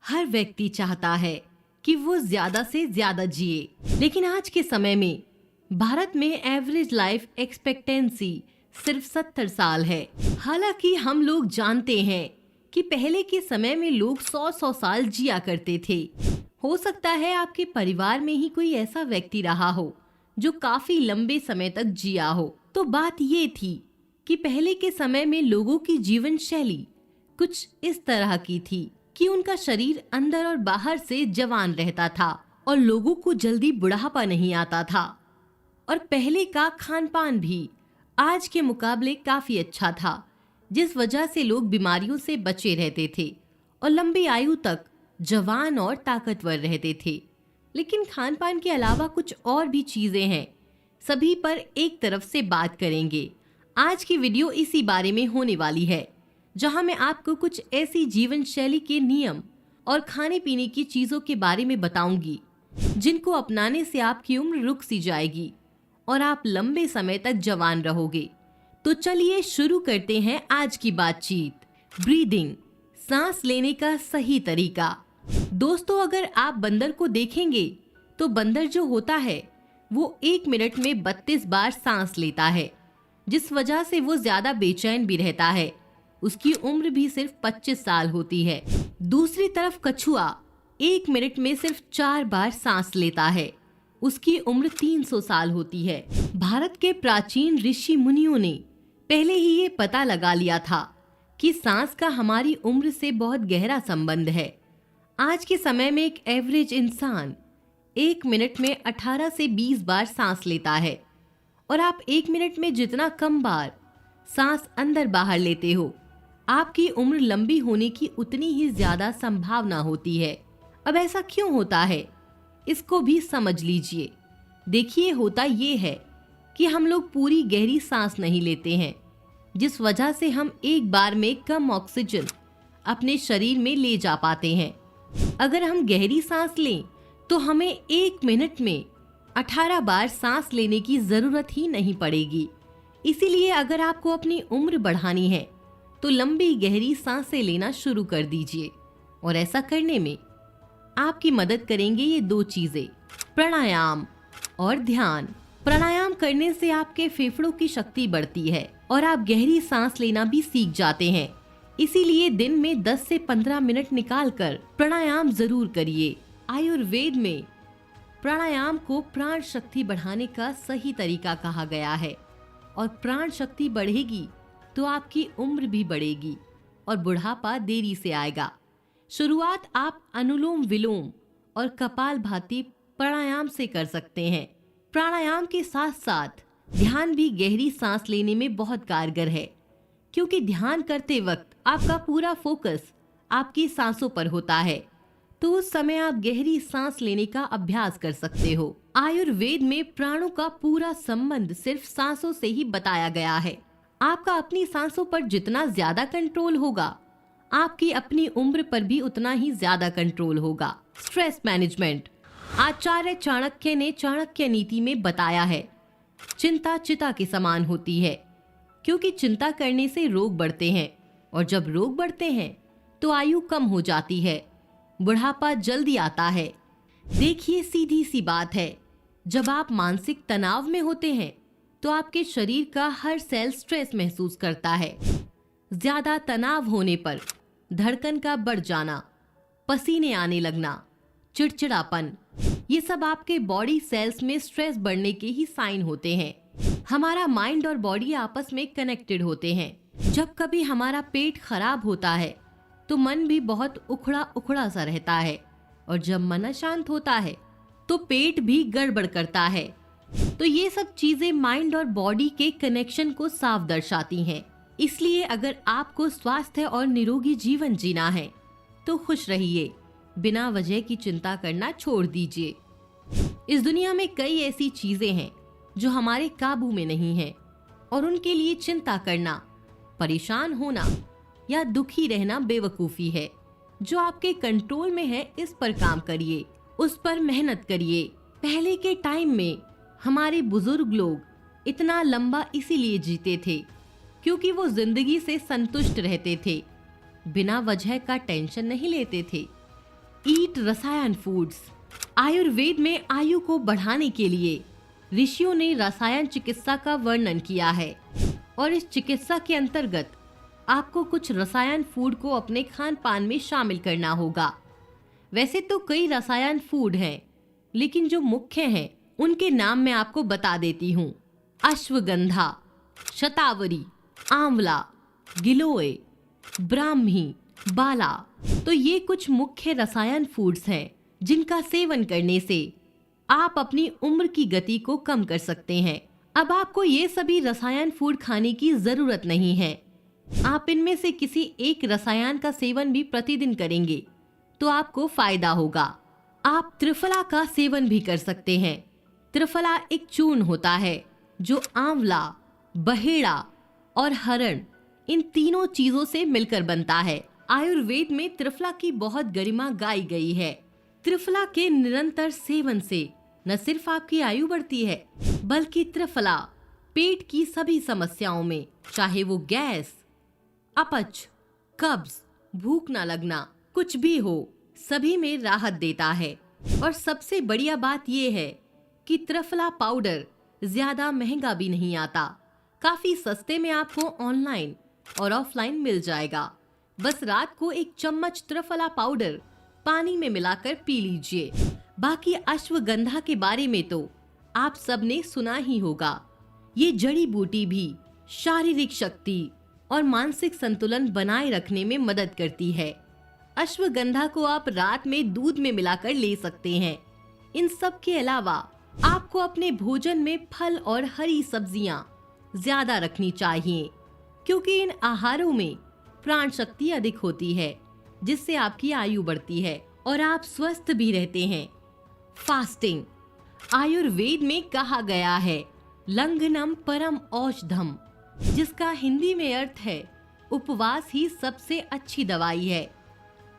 हर व्यक्ति चाहता है कि वो ज्यादा से ज्यादा जिए, लेकिन आज के समय में भारत में एवरेज लाइफ एक्सपेक्टेंसी सिर्फ 70 साल है। हालांकि हम लोग जानते हैं कि पहले के समय में लोग 100-100 साल जिया करते थे। हो सकता है आपके परिवार में ही कोई ऐसा व्यक्ति रहा हो जो काफी लंबे समय तक जिया हो। तो बात ये थी कि पहले के समय में लोगों की जीवन शैली कुछ इस तरह की थी कि उनका शरीर अंदर और बाहर से जवान रहता था और लोगों को जल्दी बुढ़ापा नहीं आता था। और पहले का खान पान भी आज के मुकाबले काफी अच्छा था, जिस वजह से लोग बीमारियों से बचे रहते थे और लंबी आयु तक जवान और ताकतवर रहते थे। लेकिन खान पान के अलावा कुछ और भी चीजें हैं, सभी पर एक तरफ से बात करेंगे। आज की वीडियो इसी बारे में होने वाली है, जहां मैं आपको कुछ ऐसी जीवन शैली के नियम और खाने पीने की चीजों के बारे में बताऊंगी जिनको अपनाने से आपकी उम्र रुक सी जाएगी और आप लंबे समय तक जवान रहोगे। तो चलिए शुरू करते हैं आज की बातचीत। ब्रीदिंग, सांस लेने का सही तरीका। दोस्तों, अगर आप बंदर को देखेंगे तो बंदर जो होता है वो 1 मिनट में 32 बार सांस लेता है, जिस वजह से वो ज्यादा बेचैन भी रहता है। उसकी उम्र भी सिर्फ 25 साल होती है। दूसरी तरफ कछुआ 1 मिनट में सिर्फ 4 बार सांस लेता है, उसकी उम्र 300 साल होती है। भारत के प्राचीन ऋषि मुनियों ने पहले ही ये पता लगा लिया था कि सांस का हमारी उम्र से बहुत गहरा संबंध है। आज के समय में एक एवरेज इंसान 1 मिनट में 18 से 20 बार सांस लेता है, और आप 1 मिनट में जितना कम बार सांस अंदर बाहर लेते हो, आपकी उम्र लंबी होने की उतनी ही ज्यादा संभावना होती है। अब ऐसा क्यों होता है, इसको भी समझ लीजिए। देखिए, होता ये है कि हम लोग पूरी गहरी सांस नहीं लेते हैं, जिस वजह से हम एक बार में कम ऑक्सीजन अपने शरीर में ले जा पाते हैं। अगर हम गहरी सांस लें तो हमें 1 मिनट में 18 बार सांस लेने की जरूरत ही नहीं पड़ेगी। इसीलिए अगर आपको अपनी उम्र बढ़ानी है तो लंबी गहरी सांसें लेना शुरू कर दीजिए, और ऐसा करने में आपकी मदद करेंगे ये 2 चीजें, प्राणायाम और ध्यान। प्राणायाम करने से आपके फेफड़ों की शक्ति बढ़ती है और आप गहरी सांस लेना भी सीख जाते हैं। इसीलिए दिन में 10 से 15 मिनट निकालकर प्राणायाम जरूर करिए। आयुर्वेद में प्राणायाम को प्राण शक्ति बढ़ाने का सही तरीका कहा गया है, और प्राण शक्ति बढ़ेगी तो आपकी उम्र भी बढ़ेगी और बुढ़ापा देरी से आएगा। शुरुआत आप अनुलोम विलोम और कपालभाति प्राणायाम से कर सकते हैं। प्राणायाम के साथ साथ ध्यान भी गहरी सांस लेने में बहुत कारगर है, क्योंकि ध्यान करते वक्त आपका पूरा फोकस आपकी सांसों पर होता है, तो उस समय आप गहरी सांस लेने का अभ्यास कर सकते हो। आयुर्वेद में प्राणों का पूरा संबंध सिर्फ सांसों से ही बताया गया है। आपका अपनी सांसों पर जितना ज्यादा कंट्रोल होगा, आपकी अपनी उम्र पर भी उतना ही ज्यादा कंट्रोल होगा। Stress management. आचार्य चाणक्य ने चाणक्य नीति में बताया है, चिंता चिता के समान होती है, क्योंकि चिंता करने से रोग बढ़ते हैं, और जब रोग बढ़ते हैं तो आयु कम हो जाती है, बुढ़ापा जल्दी आता है। देखिए, सीधी सी बात है, जब आप मानसिक तनाव में होते हैं तो आपके शरीर का हर सेल स्ट्रेस महसूस करता है। ज्यादा तनाव होने पर धड़कन का बढ़ जाना, पसीने आने लगना, चिड़चिड़ापन, ये सब आपके बॉडी सेल्स में स्ट्रेस बढ़ने के ही साइन होते हैं। हमारा माइंड और बॉडी आपस में कनेक्टेड होते हैं। जब कभी हमारा पेट खराब होता है तो मन भी बहुत उखड़ा उखड़ा सा रहता है, और जब मन अशांत होता है तो पेट भी गड़बड़ करता है। तो ये सब चीजें माइंड और बॉडी के कनेक्शन को साफ दर्शाती हैं। इसलिए अगर आपको स्वास्थ्य और निरोगी जीवन जीना है तो खुश रहिए, बिना वजह की चिंता करना छोड़ दीजिए। इस दुनिया में कई ऐसी चीजें हैं जो हमारे काबू में नहीं है, और उनके लिए चिंता करना, परेशान होना या दुखी रहना बेवकूफी है। जो आपके कंट्रोल में है, इस पर काम करिए, उस पर मेहनत करिए। पहले के टाइम में हमारे बुजुर्ग लोग इतना लंबा इसीलिए जीते थे क्योंकि वो जिंदगी से संतुष्ट रहते थे, बिना वजह का टेंशन नहीं लेते थे। ईट रसायन फूड्स। आयुर्वेद में आयु को बढ़ाने के लिए ऋषियों ने रसायन चिकित्सा का वर्णन किया है और इस चिकित्सा के अंतर्गत आपको कुछ रसायन फूड को अपने खान पान में शामिल करना होगा। वैसे तो कई रसायन फूड हैं, लेकिन जो मुख्य हैं उनके नाम मैं आपको बता देती हूँ। अश्वगंधा, शतावरी, आंवला, गिलोय, ब्राह्मी, बाला। तो ये कुछ मुख्य रसायन फूड्स हैं जिनका सेवन करने से आप अपनी उम्र की गति को कम कर सकते हैं। अब आपको ये सभी रसायन फूड खाने की जरूरत नहीं है। आप इनमें से किसी एक रसायन का सेवन भी प्रतिदिन करेंगे तो आपको फायदा होगा। आप त्रिफला का सेवन भी कर सकते हैं। त्रिफला एक चूर्ण होता है जो आंवला, बहेड़ा और हरण इन तीनों चीजों से मिलकर बनता है। आयुर्वेद में त्रिफला की बहुत गरिमा गाई गई है। त्रिफला के निरंतर सेवन से न सिर्फ आपकी आयु बढ़ती है, बल्कि त्रिफला पेट की सभी समस्याओं में, चाहे वो गैस, अपच, कब्ज, भूख न लगना, कुछ भी हो, सभी में राहत देता है। और सबसे बढ़िया बात यह है कि त्रिफला पाउडर ज्यादा महंगा भी नहीं आता। काफी सस्ते में आपको ऑनलाइन और ऑफलाइन मिल जाएगा। बस रात को एक चम्मच त्रिफला पाउडर पानी में मिलाकर पी लीजिए। बाकी अश्वगंधा के बारे में तो आप सबने सुना ही होगा। ये जड़ी बूटी भी शारीरिक शक्ति और मानसिक संतुलन बनाए रखने में मदद करती है। अश्वगंधा को आप रात में दूध में मिलाकर ले सकते हैं। इन सब के अलावा आपको अपने भोजन में फल और हरी सब्जियां ज्यादा रखनी चाहिए, क्योंकि इन आहारों में प्राण शक्ति अधिक होती है, जिससे आपकी आयु बढ़ती है और आप स्वस्थ भी रहते हैं। फास्टिंग। आयुर्वेद में कहा गया है लंघनम परम औषधम, जिसका हिंदी में अर्थ है उपवास ही सबसे अच्छी दवाई है।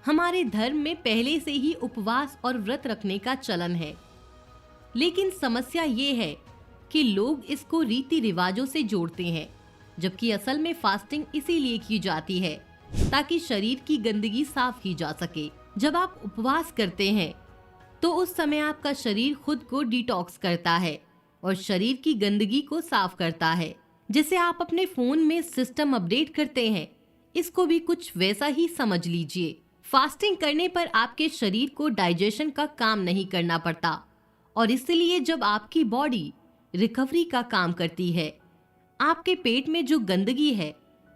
हमारे धर्म में पहले से ही उपवास और व्रत रखने का चलन है, लेकिन समस्या ये है कि लोग इसको रीति रिवाजों से जोड़ते हैं, जबकि असल में फास्टिंग इसीलिए की जाती है ताकि शरीर की गंदगी साफ की जा सके। जब आप उपवास करते हैं तो उस समय आपका शरीर खुद को डिटॉक्स करता है और शरीर की गंदगी को साफ करता है। जैसे आप अपने फोन में सिस्टम अपडेट करते हैं, इसको भी कुछ वैसा ही समझ लीजिए। फास्टिंग करने पर आपके शरीर को डाइजेशन का काम नहीं करना पड़ता और इसलिए जब आपकी बॉडी रिकवरी का काम करती है, आपके पेट में जो गंदगी है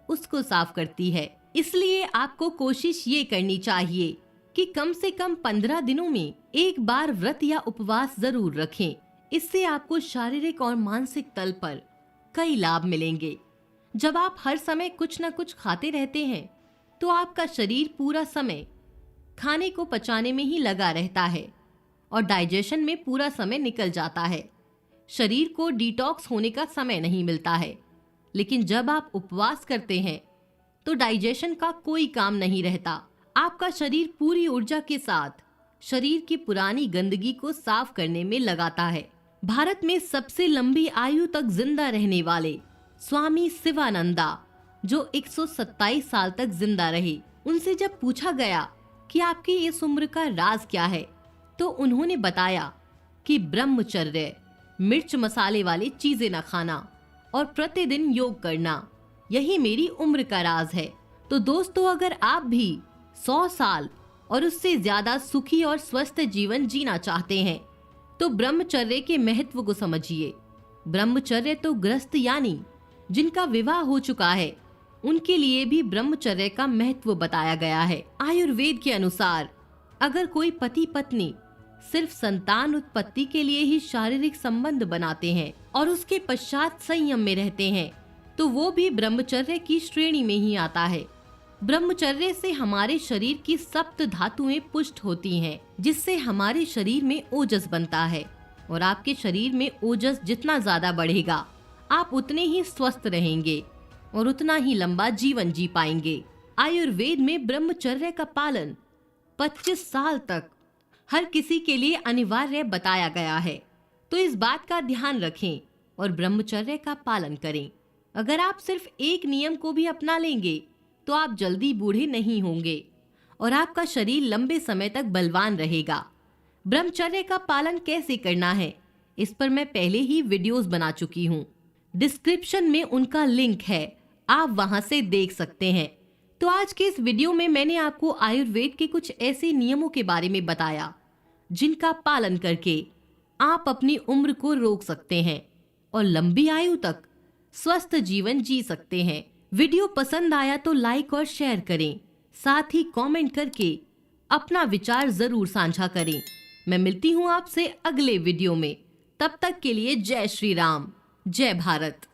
उसको साफ करती है। इसलिए आपको कोशिश ये करनी चाहिए कि कम से कम 15 दिनों में एक बार व्रत या उपवास जरूर रखें। इससे आपको शारीरिक और मानसिक तल पर कई लाभ मिलेंगे। जब आप हर समय कुछ न कुछ खाते रहते हैं तो आपका शरीर पूरा समय खाने को पचाने में ही लगा रहता है और डाइजेशन में पूरा समय निकल जाता है। शरीर को डिटॉक्स होने का समय नहीं मिलता है। लेकिन जब आप उपवास करते हैं तो डाइजेशन का कोई काम नहीं रहता। आपका शरीर पूरी ऊर्जा के साथ शरीर की पुरानी गंदगी को साफ करने में लगाता है। भारत में सबसे लंबी आयु तक जिंदा रहने वाले स्वामी शिवानंदा, जो 127 साल तक जिंदा रहे, उनसे जब पूछा गया कि आपकी इस उम्र का राज क्या है, तो उन्होंने बताया कि ब्रह्मचर्य, मिर्च मसाले वाली चीजें न खाना और प्रतिदिन योग करना, यही मेरी उम्र का राज है। तो दोस्तों, अगर आप भी 100 साल और उससे ज्यादा सुखी और स्वस्थ जीवन जीना चाहते हैं तो ब्रह्मचर्य के महत्व को समझिए। ब्रह्मचर्य तो गृहस्थ यानी जिनका विवाह हो चुका है उनके लिए भी ब्रह्मचर्य का महत्व बताया गया है। आयुर्वेद के अनुसार अगर कोई पति पत्नी सिर्फ संतान उत्पत्ति के लिए ही शारीरिक संबंध बनाते हैं और उसके पश्चात संयम में रहते हैं तो वो भी ब्रह्मचर्य की श्रेणी में ही आता है। ब्रह्मचर्य से हमारे शरीर की सप्त धातुएं पुष्ट होती हैं, जिससे हमारे शरीर में ओजस बनता है और आपके शरीर में ओजस जितना ज्यादा बढ़ेगा आप उतने ही स्वस्थ रहेंगे और उतना ही लंबा जीवन जी पाएंगे। आयुर्वेद में ब्रह्मचर्य का पालन 25 साल तक हर किसी के लिए अनिवार्य बताया गया है, तो इस बात का ध्यान रखें और ब्रह्मचर्य का पालन करें। अगर आप सिर्फ एक नियम को भी अपना लेंगे तो आप जल्दी बूढ़े नहीं होंगे और आपका शरीर लंबे समय तक बलवान रहेगा। ब्रह्मचर्य का पालन कैसे करना है, इस पर मैं पहले ही वीडियोस बना चुकी हूँ। डिस्क्रिप्शन में उनका लिंक है, आप वहां से देख सकते हैं। तो आज के इस वीडियो में मैंने आपको आयुर्वेद के कुछ ऐसे नियमों के बारे में बताया जिनका पालन करके आप अपनी उम्र को रोक सकते हैं और लंबी आयु तक स्वस्थ जीवन जी सकते हैं। वीडियो पसंद आया तो लाइक और शेयर करें, साथ ही कमेंट करके अपना विचार जरूर साझा करें। मैं मिलती हूँ आपसे अगले वीडियो में, तब तक के लिए जय श्री राम, जय भारत।